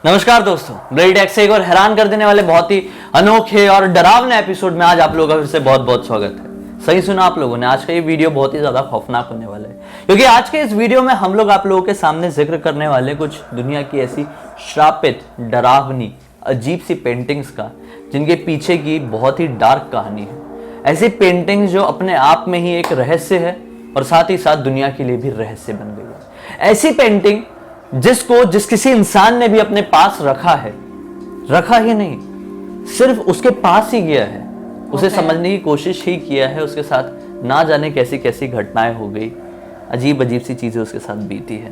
नमस्कार दोस्तों, bloody take से एक और हैरान कर देने वाले बहुत ही अनोखे और डरावने एपिसोड में आज आप लोगों का फिर से बहुत बहुत स्वागत है। सही सुना आप लोगों ने, आज का ये वीडियो बहुत ही ज्यादा खौफनाक होने वाला है, क्योंकि आज के इस वीडियो में हम लोग आप लोगों के सामने जिक्र करने वाले कुछ दुनिया की ऐसी श्रापित, डरावनी, अजीब सी पेंटिंग्स का, जिनके पीछे की बहुत ही डार्क कहानी है। ऐसी पेंटिंग्स जो अपने आप में ही एक रहस्य है और साथ ही साथ दुनिया के लिए भी रहस्य बन गई है। ऐसी पेंटिंग जिस किसी इंसान ने भी अपने पास रखा ही नहीं, सिर्फ उसके पास ही गया है, उसे समझने की कोशिश ही किया है, उसके साथ ना जाने कैसी कैसी घटनाएं हो गई, अजीब अजीब सी चीजें उसके साथ बीती है।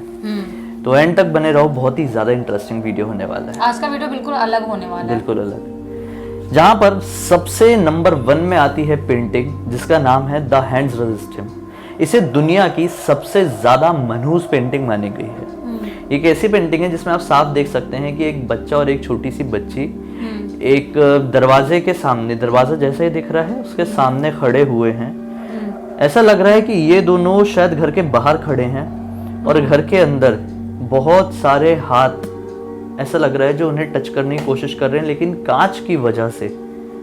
तो एंड तक बने रहो, बहुत ही ज्यादा इंटरेस्टिंग वीडियो होने वाला है। आज का वीडियो बिल्कुल अलग होने वाला है, बिल्कुल अलग, जहां पर सबसे नंबर 1 में आती है पेंटिंग जिसका नाम है द हैंड्स रेजिस्टेंस। इसे दुनिया की सबसे ज्यादा मनहूस पेंटिंग मानी गई है। एक ऐसी पेंटिंग है जिसमें आप साफ देख सकते हैं कि एक बच्चा और एक छोटी सी बच्ची एक दरवाजे के सामने, दरवाजा जैसे ही दिख रहा है उसके सामने खड़े हुए हैं। ऐसा लग रहा है कि ये दोनों शायद घर के बाहर खड़े हैं और घर के अंदर बहुत सारे हाथ ऐसा लग रहा है जो उन्हें टच करने की कोशिश कर रहे हैं, लेकिन कांच की वजह से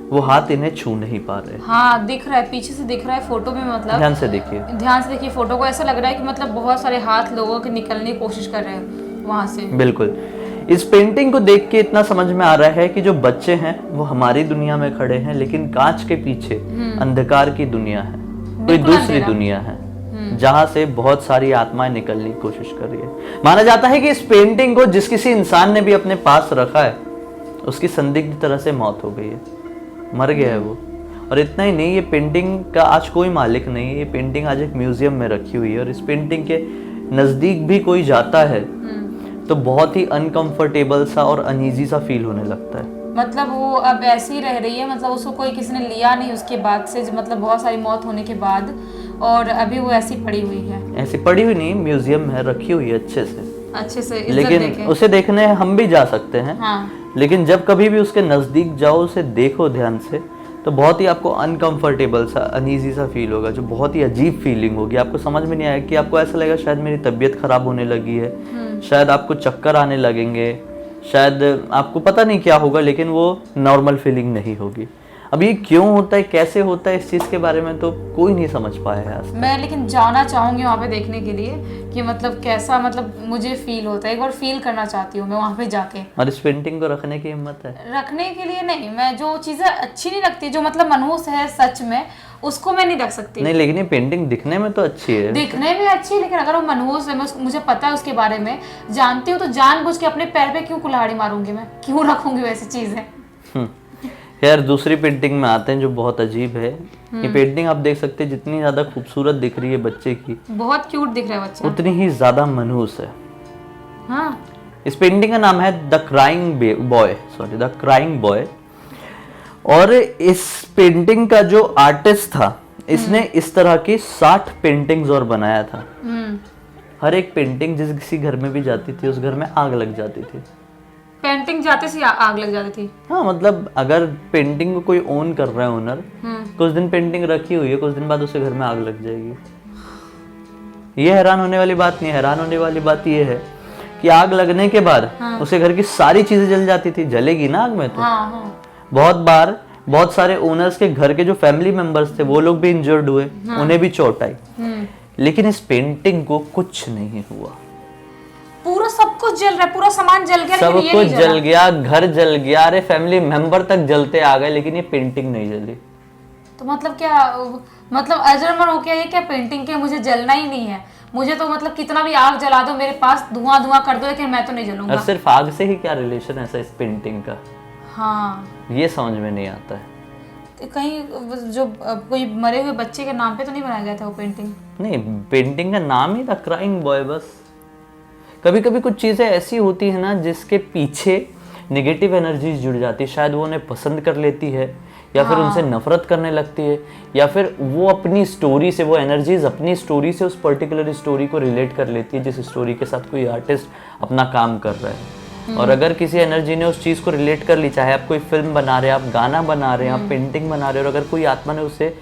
वो हाथ इन्हें छू नहीं पा रहे। हाँ, दिख रहा है, पीछे से दिख रहा है फोटो में, मतलब ध्यान से देखिए फोटो को। ऐसा लग रहा है कि मतलब बहुत सारे हाथ लोगों के निकलने की कोशिश कर रहे हैं वहां से। बिल्कुल, इस पेंटिंग को देख के इतना समझ में आ रहा है कि जो बच्चे हैं वो हमारी दुनिया में खड़े हैं, लेकिन कांच के पीछे अंधकार की दुनिया है, कोई दूसरी दुनिया है जहां से बहुत सारी आत्माएं निकलने की कोशिश कर रही है। माना जाता है कि इस पेंटिंग को जिस किसी इंसान ने भी अपने पास रखा है उसकी संदिग्ध तरह से मौत हो गई है, मर गया है वो। और इतना ही नहीं, ये पेंटिंग का आज कोई मालिक नहीं है, ये पेंटिंग आज एक म्यूजियम में रखी हुई है और इस पेंटिंग के नजदीक भी कोई जाता है तो बहुत ही अनकंफर्टेबल सा और अनईजी सा फील होने लगता है। मतलब वो अब ऐसी ही रह रही है, मतलब उसको कोई किसी ने लिया नहीं उसके बाद से, मतलब बहुत सारी मौत होने के बाद, और अभी वो ऐसी पड़ी हुई है। ऐसी पड़ी हुई नहीं, म्यूजियम में रखी हुई है अच्छे से लेकिन उसे देखने हम भी जा सकते हैं। हाँ। लेकिन जब कभी भी उसके नजदीक जाओ, उसे देखो ध्यान से, तो बहुत ही आपको अनकंफर्टेबल सा, अनईजी सा फील होगा, जो बहुत ही अजीब फीलिंग होगी। आपको समझ में नहीं आएगा कि आपको ऐसा लगेगा शायद मेरी तबीयत खराब होने लगी है, शायद आपको चक्कर आने लगेंगे, शायद आपको पता नहीं क्या होगा, लेकिन वो नॉर्मल फीलिंग नहीं होगी। अब ये क्यों होता है, कैसे होता है, इस चीज के बारे में तो कोई नहीं समझ पाया है आज तक। मैं लेकिन जाना चाहूंगी वहाँ पे देखने के लिए कि मतलब कैसा, मतलब मुझे फील होता है, एक बार फील करना चाहती हूँ मैं वहाँ पे जाके। और इस पेंटिंग को रखने की हिम्मत है? रखने के लिए नहीं, मैं जो चीजें अच्छी नहीं लगती, जो मतलब मनहूस है सच में, उसको मैं नहीं रख सकती। नहीं, लेकिन ये पेंटिंग दिखने में तो अच्छी है। दिखने में अच्छी है, लेकिन अगर वो मनहूस है, मुझे पता है उसके बारे में, जानती हूँ, तो जानबूझ के अपने पैर पे क्यों कुल्हाड़ी मारूंगी मैं, क्यों रखूंगी वैसी चीजें। यार, दूसरी पेंटिंग में आते हैं जो बहुत अजीब है। ये पेंटिंग आप देख सकते हैं, जितनी ज्यादा खूबसूरत दिख रही है बच्चे की, बहुत क्यूट दिख रहा है बच्चा, उतनी ही ज्यादा मनहूस है। हाँ। इस पेंटिंग का नाम है द क्राइंग बॉय। और इस पेंटिंग का जो आर्टिस्ट था, इसने इस तरह की 60 पेंटिंग्स और बनाया था। हर एक पेंटिंग जिस किसी घर में भी जाती थी, उस घर में आग लग जाती थी। पेंटिंग जाते से आग लग जाती थी? हाँ, मतलब अगर पेंटिंग को कोई ओन कर रहा है ओनर, कुछ दिन पेंटिंग रखी हुई है, कुछ दिन बाद उसे घर में आग लग जाएगी। ये हैरान होने वाली बात नहीं है। हैरान होने वाली बात ये है कि आग लगने के बाद उसे घर की सारी चीजें जल जाती थी। जलेगी ना आग में तो। बहुत बार बहुत सारे ओनर्स के घर के जो फैमिली मेंबर्स थे वो लोग भी इंजर्ड हुए, उन्हें भी चोट आई, लेकिन इस पेंटिंग को कुछ नहीं हुआ। पूरा सब कुछ जल रहा है, पूरा सामान जल गया, सब कुछ जल गया, घर जल गया, अरे फैमिली मेंबर तक जलते आ गए, लेकिन ये पेंटिंग नहीं जली। तो मतलब क्या, मतलब अजरमर हो गया ये क्या पेंटिंग के, मुझे जलना ही नहीं है, मुझे तो मतलब कितना भी आग जला दो मेरे पास, धुआं धुआं कर दो, लेकिन मैं तो नहीं जलूंगा। सिर्फ आग से ही क्या रिलेशन है इस पेंटिंग का? हाँ, ये समझ में नहीं आता है। कहीं जो कोई मरे हुए बच्चे के नाम पे तो नहीं बनाया गया था वो पेंटिंग? नहीं, पेंटिंग का नाम ही था क्राइंग बॉय बस। कभी कभी कुछ चीजें ऐसी होती है ना जिसके पीछे नेगेटिव एनर्जीज जुड़ जाती है, शायद वो उन्हें पसंद कर लेती है, या फिर उनसे नफरत करने लगती है, या फिर वो अपनी स्टोरी से, वो एनर्जीज अपनी स्टोरी से उस पर्टिकुलर स्टोरी को रिलेट कर लेती है जिस स्टोरी के साथ कोई आर्टिस्ट अपना काम कर रहा है। और अगर किसी एनर्जी ने उस चीज को रिलेट कर ली, चाहे आप कोई फिल्म बना रहे हैं, आप गाना बना रहे हैं, आप पेंटिंग बना रहे हो, और अगर कोई आत्मा ने उसे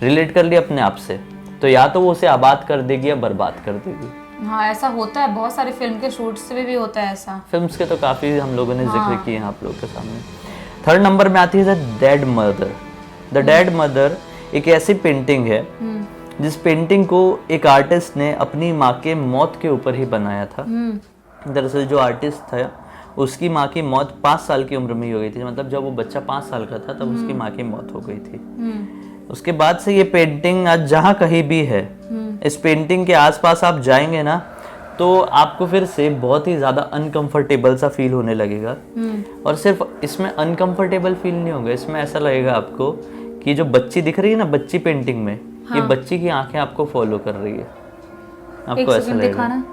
रिलेट कर लिया अपने आप से, तो या तो वो उसे आबाद कर देगी या बर्बाद कर देगी। हाँ ऐसा होता है, बहुत सारे फिल्म के शूट्स में भी होता है ऐसा। फिल्म्स के तो काफ़ी हम लोगों ने जिक्र किए हैं आप लोगों के सामने। थर्ड नंबर में आती है the dead mother. The dead mother एक ऐसी पेंटिंग है जिस पेंटिंग को एक आर्टिस्ट ने अपनी माँ के मौत के ऊपर ही बनाया था। दरअसल जो आर्टिस्ट था उसकी माँ की मौत 5 साल की उम्र में ही हो गई थी, मतलब जब वो बच्चा 5 साल का था तब उसकी माँ की मौत हो गई थी। उसके बाद से ये पेंटिंग आज जहाँ कहीं भी है, इस पेंटिंग के आसपास आप जाएंगे ना तो आपको फिर से बहुत ही ज़्यादा अनकंफर्टेबल सा फील होने लगेगा। और सिर्फ इसमें अनकंफर्टेबल फील नहीं होगा, इसमें ऐसा लगेगा आपको कि जो बच्ची दिख रही है ना बच्ची पेंटिंग में, ये बच्ची की आंखें आपको फॉलो कर रही है, आपको ऐसा लगेगा।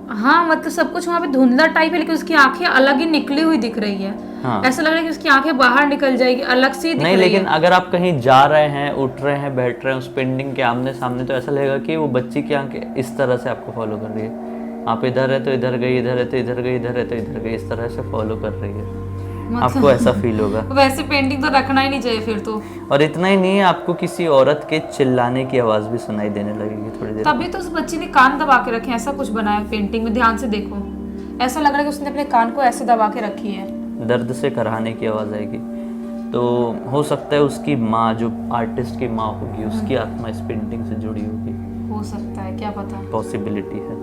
हाँ मतलब सब कुछ वहाँ पे धुंधला टाइप है, लेकिन उसकी आंखें अलग ही निकली हुई दिख रही है। हाँ। ऐसा लग रहा है कि उसकी आंखें बाहर निकल जाएगी, अलग सी दिख नहीं रही लेकिन है। अगर आप कहीं जा रहे हैं, उठ रहे हैं, बैठ रहे हैं उस पेंटिंग के आमने सामने, तो ऐसा लगेगा कि वो बच्ची की आंखें इस तरह से आपको फॉलो कर रही है। आप इधर है तो इधर गई, इधर है तो इधर गई, इधर है तो इधर गई, इस तरह से फॉलो कर रही है। आपको ऐसा फील होगा। वैसे पेंटिंग तो रखना ही नहीं चाहिए फिर तो। और इतना ही नहीं, आपको किसी औरत के चिल्लाने की आवाज भी सुनाई देने लगेगी थोड़ी देर। तभी तो उस बच्ची ने कान दबा के रखे, ऐसा कुछ बनाया पेंटिंग में, ध्यान से देखो ऐसा लग रहा है कि उसने अपने कान को ऐसे दबा के रखी है। दर्द से कराहने की आवाज आएगी। तो हो सकता है उसकी माँ, जो आर्टिस्ट की माँ होगी, उसकी आत्मा इस पेंटिंग से जुड़ी होगी। हो सकता है, क्या पता। पॉसिबिलिटी है।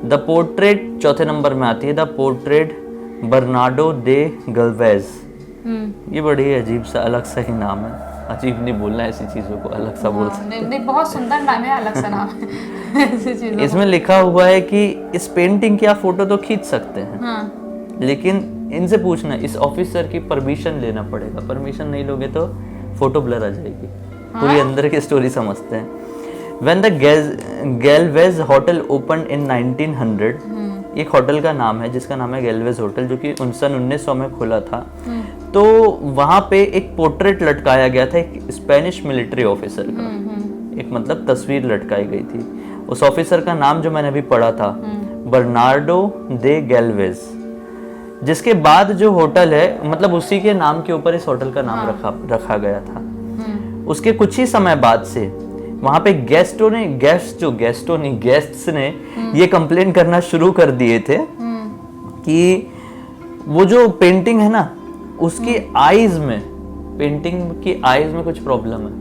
द पोर्ट्रेट चौथे नंबर में आती है, द पोर्ट्रेट बर्नार्डो दे गल्वेज। ये बड़ी अजीब सा अलग सा ही नाम है। अजीब नहीं बोलना, ऐसी चीजों को अलग सा बोल सकते नहीं, बहुत सुंदर नाम है, अलग सा नाम है। ऐसी चीजों इसमें लिखा हुआ है कि इस पेंटिंग की आप फोटो तो खींच सकते हैं, लेकिन इनसे पूछना, इस ऑफिसर की परमिशन लेना पड़ेगा। परमिशन नहीं लोगे तो फोटो ब्लर आ जाएगी। पूरी अंदर की स्टोरी समझते हैं। When the Galvez hotel open in 1900, एक होटल का नाम है जिसका नाम है गैल्वेज होटल, जो कि 1900 में खुला था। तो वहां पे एक पोर्ट्रेट लटकाया गया था एक स्पेनिश मिलिट्री ऑफिसर का। एक मतलब तस्वीर लटकाई गई थी। उस ऑफिसर का नाम जो मैंने अभी पढ़ा था, बर्नार्डो दे गैल्वेज। जिसके बाद जो होटल है, मतलब उसी के नाम के ऊपर इस होटल का नाम रखा गया था। उसके कुछ ही समय बाद से वहां पे गेस्ट्स ने ये कंप्लेन करना शुरू कर दिए थे कि वो जो पेंटिंग है ना, उसकी आईज में, पेंटिंग की आईज में कुछ प्रॉब्लम है।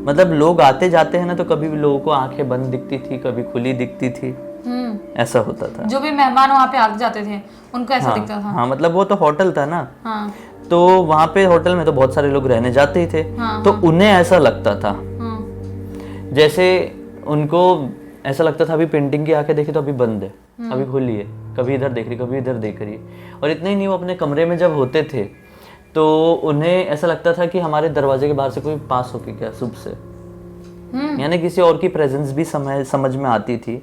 मतलब लोग आते जाते हैं ना, तो कभी भी लोगों को आंखें बंद दिखती थी, कभी खुली दिखती थी, ऐसा होता था। जो भी मेहमान वहाँ पे आते जाते थे उनको ऐसा दिखता था। हाँ मतलब वो तो होटल था ना। हाँ। तो वहां पे होटल में तो बहुत सारे लोग रहने जाते ही थे। तो उन्हें ऐसा लगता था, जैसे उनको ऐसा लगता था अभी पेंटिंग की आंखें देखी तो अभी बंद है, अभी खुली है, कभी इधर देख रही, कभी इधर देख रही। और इतना ही नहीं, वो अपने कमरे में जब होते थे तो उन्हें ऐसा लगता था कि हमारे दरवाजे के बाहर से कोई पास होके गया सुबह से, यानी किसी और की प्रेजेंस भी समझ में आती थी।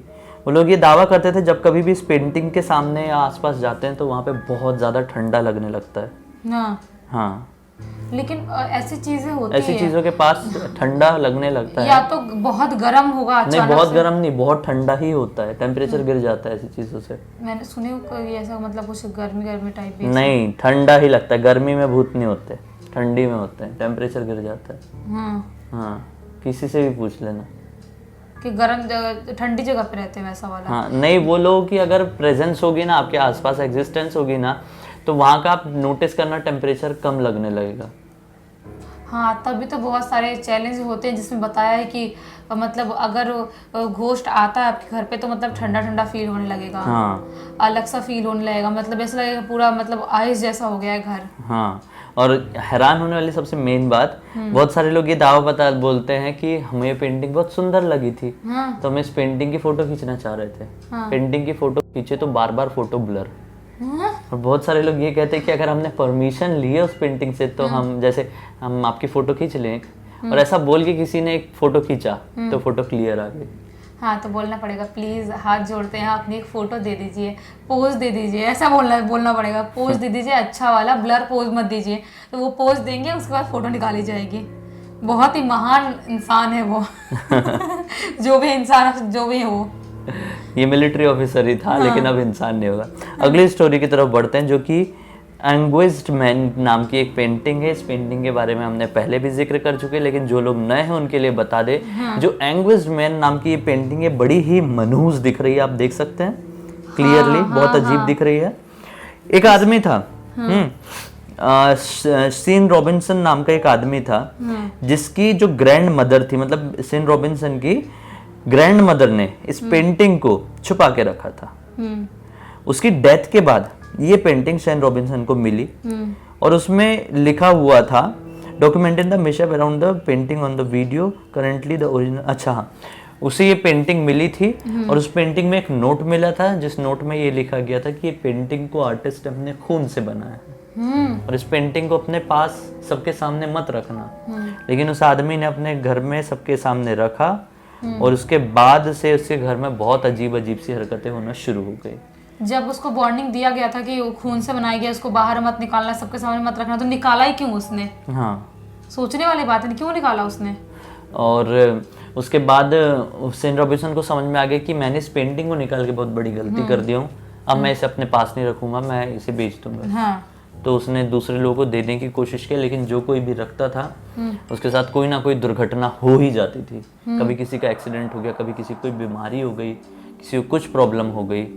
वो लोग ये दावा करते थे जब कभी भी इस पेंटिंग के सामने या आसपास जाते हैं तो वहाँ पे बहुत ज़्यादा ठंडा लगने लगता है। हाँ लेकिन ऐसी चीजें होती ऐसी चीजों के पास ठंडा लगने लगता है, या तो बहुत गर्म होगा अचानक नहीं बहुत गर्म नहीं, बहुत ठंडा ही होता है, टेम्परेचर गिर जाता है ऐसी चीजों से। मैंने सुने कोई ऐसा, मतलब कुछ गर्मी टाइप भी। नहीं, ठंडा ही लगता है। गर्मी में भूत नहीं होते, ठंडी में होते हैं, टेम्परेचर गिर जाता है। हाँ किसी से भी पूछ लेना कि गर्म जगह ठंडी जगह पे रहते हैं वैसा वाला। हाँ नहीं, वो लोग की अगर प्रेजेंस होगी ना, आपके आसपास एग्जिस्टेंस होगी ना, तो वहाँ का आप नोटिस करना टेम्परेचर कम लगने लगेगा। हाँ तभी तो बहुत सारे चैलेंज होते हैं जिसमें बताया है कि मतलब अगर घोस्ट आता है आपके घर पे तो मतलब ठंडा ठंडा फील होने लगेगा। हाँ अलग सा फील होने लगेगा, मतलब ऐसा लगेगा पूरा मतलब आइस जैसा हो गया है घर। हाँ और हैरान होने वाली सबसे मेन बात, बहुत सारे लोग ये दावा बोलते हैं कि हमें ये पेंटिंग बहुत सुंदर लगी थी, तो हम इस पेंटिंग की फोटो खींचना चाह रहे थे। पेंटिंग की फोटो खींचे तो बार बार फोटो ब्लर। और बहुत सारे लोग ये कहते हैं कि अगर हमने परमिशन ली है उस पेंटिंग से तो हम, जैसे हम आपकी फोटो खींच लें, और ऐसा बोल के किसी ने एक फोटो खींचा तो फोटो क्लियर आ गई। हाँ तो बोलना पड़ेगा प्लीज, हाथ जोड़ते हैं, अपनी एक फोटो दे दीजिए, पोज दे दीजिए, ऐसा बोलना पड़ेगा। पोज दे दीजिए, अच्छा वाला, ब्लर पोज मत दीजिए। तो वो पोज देंगे, उसके बाद फोटो निकाली जाएगी। बहुत ही महान इंसान है वो। जो भी हो। ये मिलिट्री ऑफिसर ही था, लेकिन अब इंसान नहीं होगा। अगली स्टोरी की तरफ बढ़ते हैं, जो कि एंग्विज्ड मैन नाम की एक पेंटिंग है। इस पेंटिंग के बारे में हमने पहले भी जिक्र कर चुके हैं, लेकिन जो लोग नए हैं उनके लिए बता दे। जो एंग्विज्ड मैन नाम की ये पेंटिंग है बड़ी ही मनहूस दिख रही है, आप देख सकते हैं क्लियरली, बहुत अजीब दिख रही है। एक आदमी था, सीन रॉबिन्सन नाम का एक आदमी था, जिसकी जो ग्रैंड मदर थी, मतलब सीन रॉबिन्सन की ग्रैंड मदर ने इस पेंटिंग को छुपा के रखा था। उसकी डेथ के बाद ये पेंटिंग सीन रॉबिन्सन को मिली और उसमें लिखा हुआ था, documented the mishap around the painting on the video currently the original. अच्छा हाँ, उसे ये पेंटिंग मिली थी और उस पेंटिंग में एक नोट मिला था, जिस नोट में ये लिखा गया था कि ये पेंटिंग को आर्टिस्ट ने अपने खून से बनाया है और इस पेंटिंग को अपने पास सबके सामने मत रखना। लेकिन उस आदमी ने अपने घर में सबके सामने रखा और उसके बाद से उसके घर में बहुत अजीब अजीब सी हरकतें होना शुरू हो गई। जब उसको वार्निंग दिया गया था कि वो खून से बनाया गया, उसको बाहर मत निकालना, सबके सामने मत रखना, तो निकाला ही क्यों उसने? हाँ, सोचने वाली बात है, क्यों निकाला उसने? और उसके बाद सीन रॉबिन्सन को समझ में आ गया कि मैंने इस पेंटिंग को निकाल के बहुत बड़ी गलती कर दी हूँ, अब मैं इसे अपने पास नहीं रखूंगा, मैं इसे बेच दूंगा। हाँ। तो उसने दूसरे लोगों को देने की कोशिश की, लेकिन जो कोई भी रखता था उसके साथ कोई ना कोई दुर्घटना हो ही जाती थी। कभी किसी का एक्सीडेंट हो गया, कभी किसी को कोई बीमारी हो गई, किसी को कुछ प्रॉब्लम हो गई।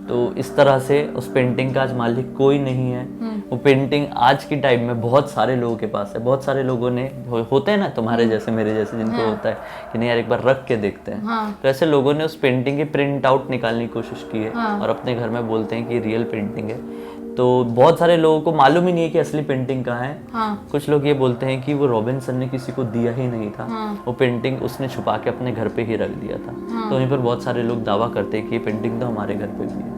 तो इस तरह से उस पेंटिंग का आज मालिक कोई नहीं है। वो पेंटिंग आज की टाइम में बहुत सारे लोगों के पास है। बहुत सारे लोगों ने होते हैं ना तुम्हारे जैसे मेरे जैसे, जिनको होता है कि नहीं यार एक बार रख के देखते हैं। तो ऐसे लोगों ने उस पेंटिंग की प्रिंट आउट निकालने की कोशिश की है और अपने घर में बोलते हैं कि रियल पेंटिंग है। तो बहुत सारे लोगों को मालूम ही नहीं है कि असली पेंटिंग कहाँ है। कुछ लोग ये बोलते हैं कि वो रॉबिन्सन ने किसी को दिया ही नहीं था, वो पेंटिंग उसने छुपा के अपने घर पे ही रख दिया था। तो वहीं पर बहुत सारे लोग दावा करते हैं कि ये पेंटिंग तो हमारे घर पे भी है।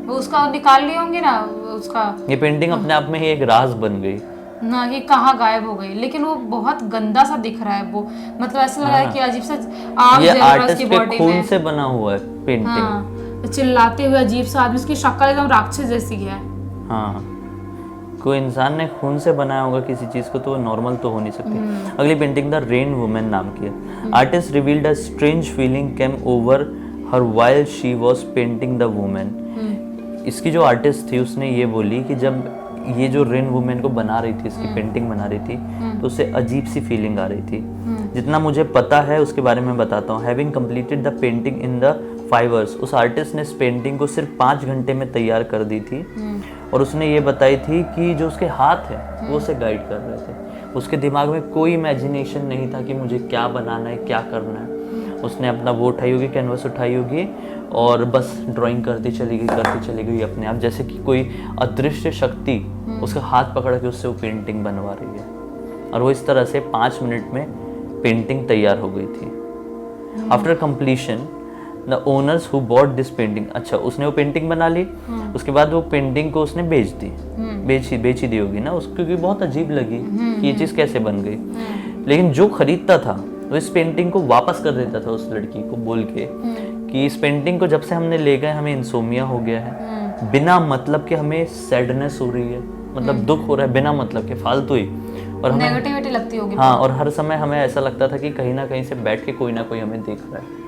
वो उसका निकाल लिए होंगे ना, उसका ये पेंटिंग अपने आप में ही एक राज बन गई ना कि कहाँ गायब हो गई। लेकिन वो बहुत गंदा सा दिख रहा है, वो मतलब ऐसा लग रहा है कि अजीब सा आग ये जल रहा है आर्टिस्ट उसकी के बॉडी खून में। से बना हुआ है पेंटिंग। हाँ, चिल्लाते हुए अजीब सा आदमी, उसकी शक्ल एकदम राक्षस जैसी है। हाँ, कोई इंसान ने खून से बनाया होगा किसी चीज को तो वो नॉर्मल तो हो नहीं सकती। अगली पेंटिंग द रेन वुमेन नाम की है। Artist revealed a strange feeling came over her while she was painting the women. इसकी जो आर्टिस्ट थी उसने ये बोली कि जब ये जो रेन वुमेन को बना रही थी, इसकी पेंटिंग बना रही थी, तो उसे अजीब सी फीलिंग आ रही थी। जितना मुझे पता है उसके बारे में बताता हूँ। Having completed the painting in the 5 hours, उस आर्टिस्ट ने इस पेंटिंग को सिर्फ 5 घंटे में तैयार कर दी थी। और उसने ये बताई थी कि जो उसके हाथ है वो उसे गाइड कर रहे थे। उसके दिमाग में कोई इमेजिनेशन नहीं था कि मुझे क्या बनाना है, क्या करना है। उसने अपना वो उठाई होगी, कैनवस उठाई होगी और बस ड्राइंग करती चली गई अपने आप, जैसे कि कोई अदृश्य शक्ति उसका हाथ पकड़ के उससे वो पेंटिंग बनवा रही है। और वो इस तरह से 5 मिनट में पेंटिंग तैयार हो गई थी। After completion the owners who bought this painting, अच्छा उसने वो पेंटिंग बना ली, उसके बाद वो पेंटिंग को उसने बेच दी, बेच ही दी होगी ना उसको, क्योंकि बहुत अजीब लगी कि ये चीज़ कैसे बन गई। लेकिन जो खरीदता था वो इस पेंटिंग को वापस कर देता था उस लड़की को, बोल के कि इस पेंटिंग को जब से हमने ले गए हमें इंसोमिया हो गया है, बिना मतलब के हमें सैडनेस हो रही है, मतलब दुख हो रहा है बिना मतलब के, फालतू ही, और हमें नेगेटिविटी लगती होगी। हाँ, और हर समय हमें ऐसा लगता था कि कहीं ना कहीं से बैठ के कोई ना कोई हमें देख रहा है।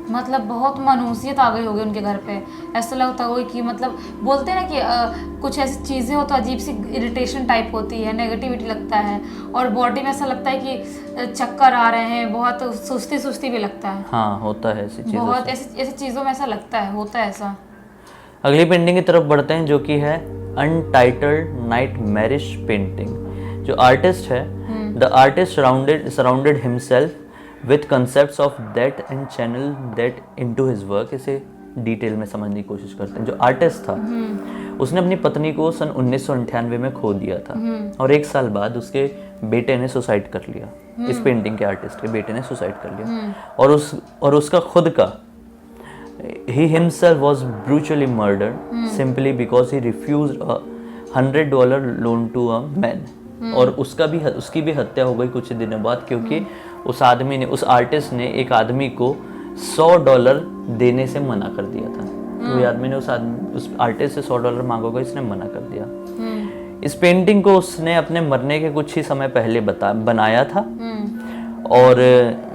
मतलब बहुत मनहूसियत आ गई होगी उनके घर पे। ऐसा लगता होगा कि मतलब बोलते हैं ना कि कुछ ऐसी चीज़ें हो तो अजीब सी इरिटेशन टाइप होती है, नेगेटिविटी लगता है, और बॉडी में ऐसा लगता है कि चक्कर आ रहे हैं, बहुत सुस्ती भी लगता है। हाँ, होता है ऐसी चीज़ों बहुत ऐसी चीज़ों में ऐसा लगता है, होता है ऐसा। अगली पेंटिंग की तरफ बढ़ते हैं जो कि है अनटाइटल्ड नाइटमेरिश पेंटिंग। जो आर्टिस्ट है, the artist surrounded himself with concepts of that and channel that into his work। इसे डिटेल में समझने की कोशिश करते हैं। जो आर्टिस्ट था उसने अपनी पत्नी को सन 1998 में खो दिया था और 1 साल बाद उसके बेटे ने सुसाइड कर लिया। इस पेंटिंग के आर्टिस्ट के बेटे ने सुसाइड कर लिया और उसका खुद का he himself was brutally murdered simply because he refused a $100 loan to a man। और उसकी भी हत्या हो गई कुछ दिनों बाद, क्योंकि उस आर्टिस्ट ने एक आदमी को $100 देने से मना कर दिया था। वो आदमी ने उस आर्टिस्ट से $100 मांगोगे, इसने मना कर दिया। इस पेंटिंग को उसने अपने मरने के कुछ ही समय पहले बनाया था और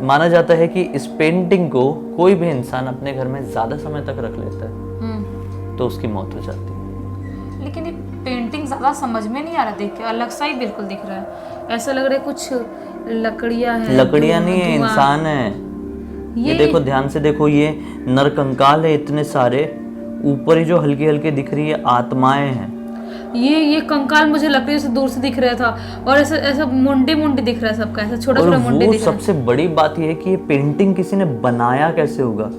माना जाता है कि इस पेंटिंग को कोई भी इंसान अपने घर में ज्यादा समय तक रख लेता है तो उसकी मौत हो जाती है। लेकिन ये पेंटिंग ज़्यादा समझ में नहीं आ रहा, देख के अलग सा ही बिल्कुल दिख रहा है। ऐसा लग रहा है कुछ लकड़ियाँ हैं। लकड़ियाँ नहीं है, इंसान है। ये देखो ध्यान से देखो, ये नरकंकाल है इतने सारे, ऊपर ही जो हल्की हल्की दिख रही है आत्माएं हैं। ये कंकाल मुझे लकड़ी से दूर से दिख रहा था, और ऐसा ऐसा मुंडी दिख रहा है सबका, ऐसा छोटा छोटा मुंडी दिख रहा है। सबसे बड़ी बात यह है कि ये पेंटिंग किसी ने बनाया कैसे होगा,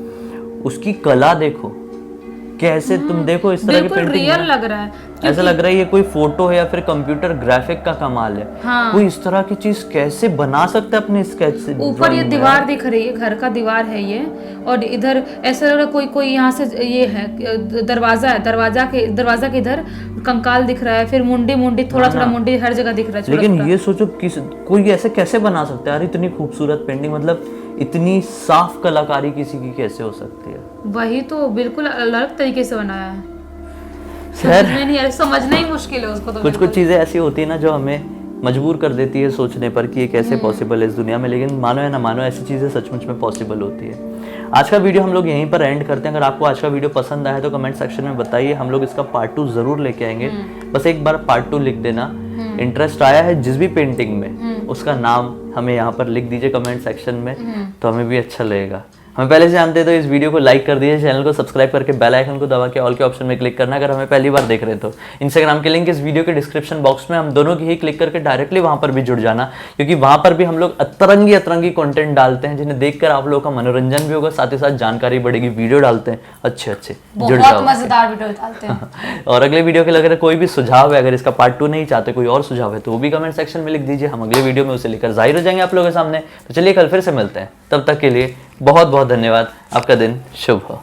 उसकी कला देखो कैसे, तुम देखो इस तरह की पेंटिंग रियल लग रहा है, ऐसा लग रहा है ये कोई फोटो है या फिर कंप्यूटर ग्राफिक का कमाल है। हाँ। कोई इस तरह की चीज कैसे बना सकता है अपने स्केच से। ऊपर ये दीवार दिख रही है, घर का दीवार है ये, और इधर ऐसा लग रहा है कोई यहाँ से ये है दरवाजा है, दरवाजा के इधर कंकाल दिख रहा है, फिर मुंडी थोड़ा मुंडी हर जगह दिख रहा है। लेकिन ये सोचो कोई ऐसे कैसे बना सकता है यार, इतनी खूबसूरत पेंटिंग, मतलब इतनी साफ कलाकारी किसी की कैसे हो सकती है। वही तो बिल्कुल अलग तरीके से बनाया है, समझना ही मुश्किल है उसको तो। कुछ चीजें ऐसी होती है ना जो हमें मजबूर कर देती है सोचने पर कि ये कैसे पॉसिबल है इस दुनिया में, लेकिन मानो या ना मानो ऐसी चीजें सचमुच में पॉसिबल होती है। आज का वीडियो हम लोग यहीं पर एंड करते हैं। अगर आपको आज का वीडियो पसंद आया तो कमेंट सेक्शन में बताइए, हम लोग इसका पार्ट 2 जरूर लेके आएंगे। बस एक बार पार्ट 2 लिख देना। इंटरेस्ट आया है जिस भी पेंटिंग में, उसका नाम हमें यहाँ पर लिख दीजिए कमेंट सेक्शन में, तो हमें भी अच्छा लगेगा। हमें पहले से जानते हैं तो इस वीडियो को लाइक कर दीजिए, चैनल को सब्सक्राइब करके बेल आइकन को दबा के ऑल के ऑप्शन में क्लिक करना अगर हमें पहली बार देख रहे हो तो। इंस्टाग्राम के लिंक इस वीडियो के डिस्क्रिप्शन बॉक्स में, हम दोनों की ही क्लिक करके डायरेक्टली वहां पर भी जुड़ जाना, क्योंकि वहां पर भी हम लोग अतरंगी कंटेंट डालते हैं जिन्हें देखकर आप लोगों का मनोरंजन भी होगा, साथ ही साथ जानकारी बढ़ेगी। वीडियो डालते हैं अच्छे जुड़ जाओ, मजेदार वीडियो डालते हैं। और अगले वीडियो के लिए अगर कोई भी सुझाव है, अगर इसका पार्ट 2 नहीं चाहते, कोई और सुझाव है तो वो भी कमेंट सेक्शन में लिख दीजिए, हम अगले वीडियो में उसे लेकर जाहिर हो जाएंगे आप लोगों के सामने। तो चलिए कल फिर से मिलते हैं, तब तक के लिए बहुत बहुत धन्यवाद। आपका दिन शुभ हो।